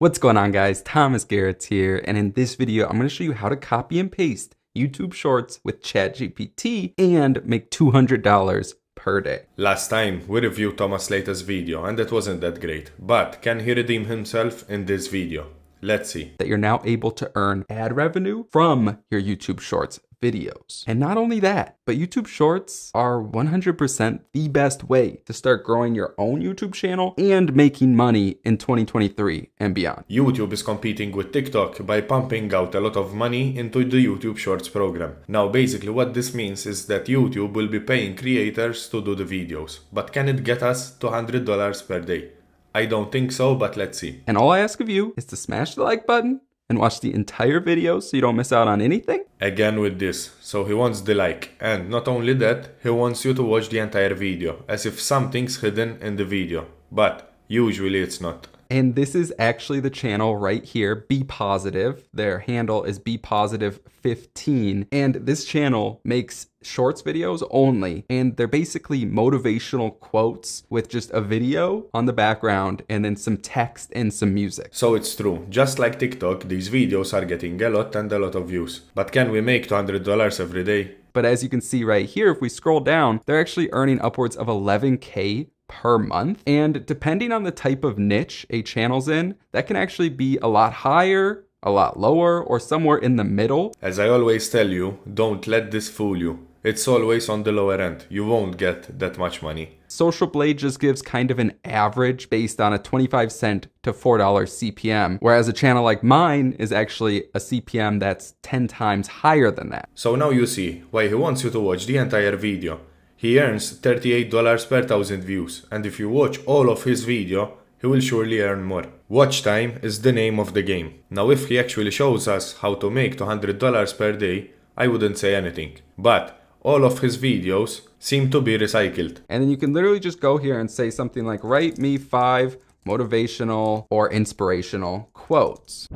What's going on, guys? Thomas Garetz here, and in this video I'm going to show you how to copy and paste YouTube Shorts with ChatGPT and make $200 per day. Last time we reviewed Thomas' latest video and it wasn't that great, but can he redeem himself in this video? Let's see. That you're now able to earn ad revenue from your YouTube Shorts videos. And not only that, but YouTube Shorts are 100% the best way to start growing your own YouTube channel and making money in 2023 and beyond. YouTube is competing with TikTok by pumping out a lot of money into the YouTube Shorts program. Now basically what this means is that YouTube will be paying creators to do the videos. But can it get us $200 per day? I don't think so, but let's see. And all I ask of you is to smash the like button and watch the entire video so you don't miss out on anything. Again with this, so he wants the like, and not only that, he wants you to watch the entire video, as if something's hidden in the video, but usually it's not. And this is actually the channel right here, Be Positive. Their handle is Be Positive 15, and this channel makes shorts videos only, and they're basically motivational quotes with just a video on the background and then some text and some music. So it's true, just like TikTok, these videos are getting a lot and a lot of views. But can we make $200 every day? But as you can see right here, if we scroll down, they're actually earning upwards of 11K per month. And depending on the type of niche a channel's in, that can actually be a lot higher, a lot lower, or somewhere in the middle. As I always tell you, don't let this fool you. It's always on the lower end. You won't get that much money. Social Blade just gives kind of an average based on a 25 cent to $4 CPM, whereas a channel like mine is actually a CPM that's 10 times higher than that. So now you see why he wants you to watch the entire video. He earns $38 per 1,000 views, and if you watch all of his video, he will surely earn more. Watch time is the name of the game. Now if he actually shows us how to make $200 per day, I wouldn't say anything. But all of his videos seem to be recycled. And then you can literally just go here and say something like, write me 5 motivational or inspirational quotes.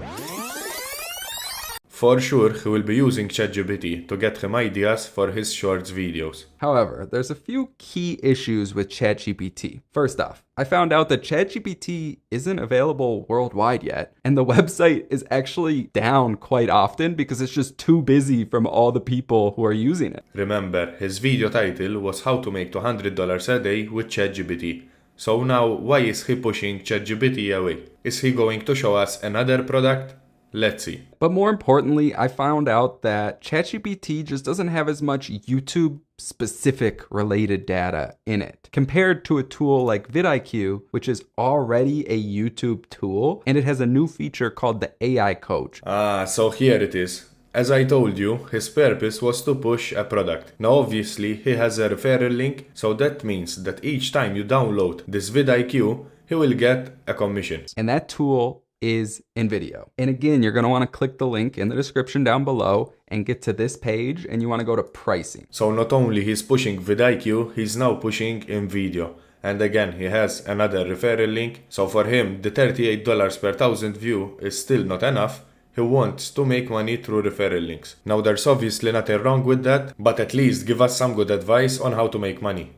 For sure, he will be using ChatGPT to get him ideas for his shorts videos. However, there's a few key issues with ChatGPT. First off, I found out that ChatGPT isn't available worldwide yet, and the website is actually down quite often because it's just too busy from all the people who are using it. Remember, his video title was how to make $200 a day with ChatGPT. So now, why is he pushing ChatGPT away? Is he going to show us another product? Let's see. But more importantly, I found out that ChatGPT just doesn't have as much YouTube specific related data in it compared to a tool like vidIQ, which is already a YouTube tool, and it has a new feature called the AI coach. So here it is. As I told you, his purpose was to push a product. Now obviously he has a referral link, so that means that each time you download this vidIQ, he will get a commission. And that tool is in video. And again, you're going to want to click the link in the description down below and get to this page, and you want to go to pricing. So not only he's pushing vidIQ, he's now pushing in video. And again, he has another referral link. So for him, the $38 per 1,000 view is still not enough. He wants to make money through referral links. Now there's obviously nothing wrong with that, but at least give us some good advice on how to make money.